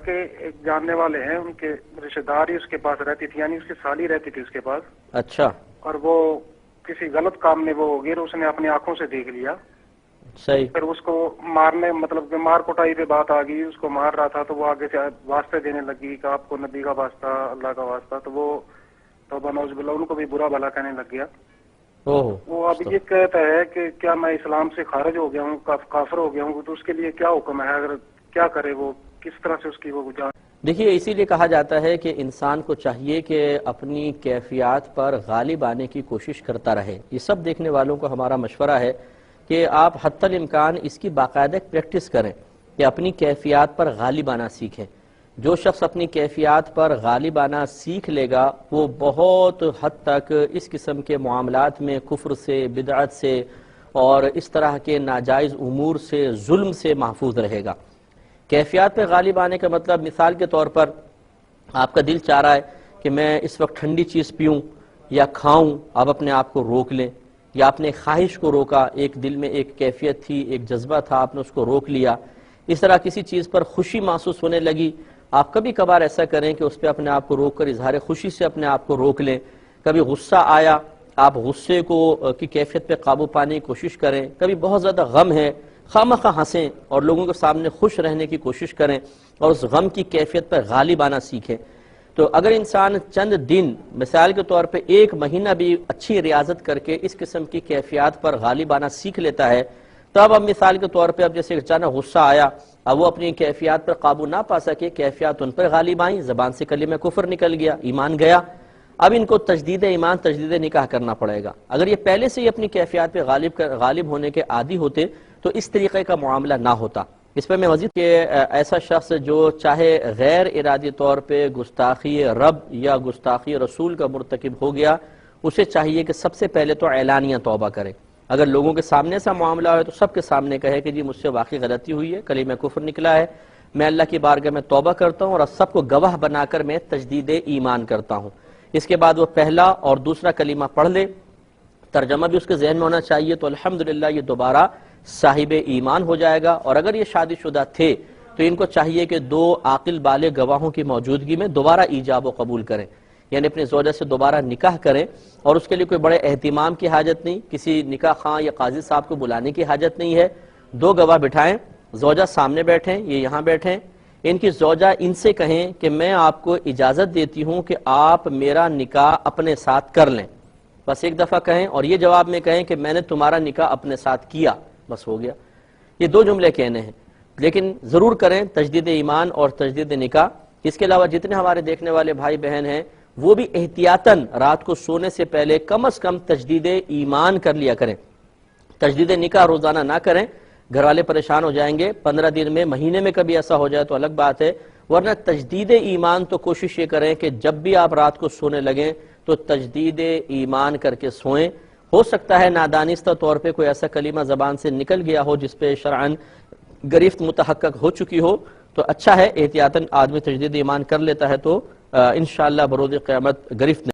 کے ایک جاننے والے ہیں، ان کے رشتے دار ہی اس کے پاس رہتی تھی، یعنی اس کی سالی رہتی تھی اس کے پاس. اچھا. اور وہ کسی غلط کام میں وہ ہو گئی اور اس نے اپنی آنکھوں سے دیکھ لیا. صحیح. پھر اس کو مارنے، مطلب کہ مار کٹائی پہ بات آ گئی، اس کو مار رہا تھا تو وہ آگے سے واسطے دینے لگی کہ آپ کو نبی کا واسطہ، اللہ کا واسطہ. تو وہ توبہ نعوذ باللہ ان کو بھی برا بھلا کہنے لگ گیا. وہ اب یہ کہتا ہے کہ کیا میں اسلام سے خارج ہو گیا ہوں، کافر ہو گیا ہوں، تو اس کے لیے کیا حکم ہے؟ اگر کیا کرے وہ، کس طرح سے اس کی وہ جان؟ دیکھیے، اسی لیے کہا جاتا ہے کہ انسان کو چاہیے کہ اپنی کیفیات پر غالب آنے کی کوشش کرتا رہے. یہ سب دیکھنے والوں کو ہمارا مشورہ ہے کہ آپ حتی الامکان اس کی باقاعدہ پریکٹس کریں کہ اپنی کیفیات پر غالب آنا سیکھیں. جو شخص اپنی کیفیات پر غالب آنا سیکھ لے گا وہ بہت حد تک اس قسم کے معاملات میں کفر سے، بدعت سے اور اس طرح کے ناجائز امور سے، ظلم سے محفوظ رہے گا. کیفیات پہ غالب آنے کا مطلب، مثال کے طور پر آپ کا دل چاہ رہا ہے کہ میں اس وقت ٹھنڈی چیز پیوں یا کھاؤں، آپ اپنے آپ کو روک لیں. یا آپ نے خواہش کو روکا، ایک دل میں ایک کیفیت تھی، ایک جذبہ تھا، آپ نے اس کو روک لیا. اس طرح کسی چیز پر خوشی محسوس ہونے لگی، آپ کبھی کبھار ایسا کریں کہ اس پہ اپنے آپ کو روک کر اظہار خوشی سے اپنے آپ کو روک لیں. کبھی غصہ آیا، آپ غصے کی کیفیت پہ قابو پانے کی کوشش کریں. کبھی بہت زیادہ غم ہے، خامخواہ ہنسیں اور لوگوں کے سامنے خوش رہنے کی کوشش کریں اور اس غم کی کیفیت پر غالب آنا سیکھیں. تو اگر انسان چند دن، مثال کے طور پہ 1 مہینہ بھی اچھی ریاضت کر کے اس قسم کی کیفیات پر غالب آنا سیکھ لیتا ہے، تب اب مثال کے طور پہ اب جیسے اچانک غصہ آیا، اب وہ اپنی کیفیات پر قابو نہ پا سکے، کیفیات ان پر غالب آئیں، زبان سے کلمہ کفر نکل گیا، ایمان گیا. اب ان کو تجدید ایمان، تجدید نکاح کرنا پڑے گا. اگر یہ پہلے سے ہی اپنی کیفیات پہ غالب ہونے کے عادی ہوتے تو اس طریقے کا معاملہ نہ ہوتا. اس پہ میں مزید کہ ایسا شخص جو چاہے غیر ارادی طور پہ گستاخی رب یا گستاخی رسول کا مرتکب ہو گیا، اسے چاہیے کہ سب سے پہلے تو اعلانیہ توبہ کرے. اگر لوگوں کے سامنے ایسا معاملہ ہے تو سب کے سامنے کہے کہ جی مجھ سے واقعی غلطی ہوئی ہے، کلمہ کفر نکلا ہے، میں اللہ کی بارگاہ میں توبہ کرتا ہوں اور سب کو گواہ بنا کر میں تجدید ایمان کرتا ہوں. اس کے بعد وہ پہلا اور دوسرا کلمہ پڑھ لے، ترجمہ بھی اس کے ذہن میں ہونا چاہیے، تو الحمدللہ یہ دوبارہ صاحب ایمان ہو جائے گا. اور اگر یہ شادی شدہ تھے تو ان کو چاہیے کہ 2 عاقل بالغ گواہوں کی موجودگی میں دوبارہ ایجاب و قبول کریں، یعنی اپنی زوجہ سے دوبارہ نکاح کریں. اور اس کے لیے کوئی بڑے اہتمام کی حاجت نہیں، کسی نکاح خواں یا قاضی صاحب کو بلانے کی حاجت نہیں ہے. 2 گواہ بٹھائیں، زوجہ سامنے بیٹھیں، یہ یہاں بیٹھیں. ان کی زوجہ ان سے کہیں کہ میں آپ کو اجازت دیتی ہوں کہ آپ میرا نکاح اپنے ساتھ کر لیں. بس ایک دفعہ کہیں اور یہ جواب میں کہیں کہ میں نے تمہارا نکاح اپنے ساتھ کیا، بس ہو گیا. یہ 2 جملے کہنے ہیں، لیکن ضرور کریں تجدید ایمان اور تجدید نکاح. اس کے علاوہ جتنے ہمارے دیکھنے والے بھائی بہن ہیں وہ بھی احتیاطاً رات کو سونے سے پہلے کم از کم تجدید ایمان کر لیا کریں. تجدید نکاح روزانہ نہ کریں، گھر والے پریشان ہو جائیں گے. 15 دن میں، مہینے میں کبھی ایسا ہو جائے تو الگ بات ہے، ورنہ تجدید ایمان تو کوشش یہ کریں کہ جب بھی آپ رات کو سونے لگیں تو تجدید ایمان کر کے سوئیں. ہو سکتا ہے نادانستہ طور پہ کوئی ایسا کلمہ زبان سے نکل گیا ہو جس پہ شرعاً گرفت متحقق ہو چکی ہو، تو اچھا ہے احتیاطاً آدمی تجدید ایمان کر لیتا ہے تو انشاءاللہ بروز قیامت گرفت نہیں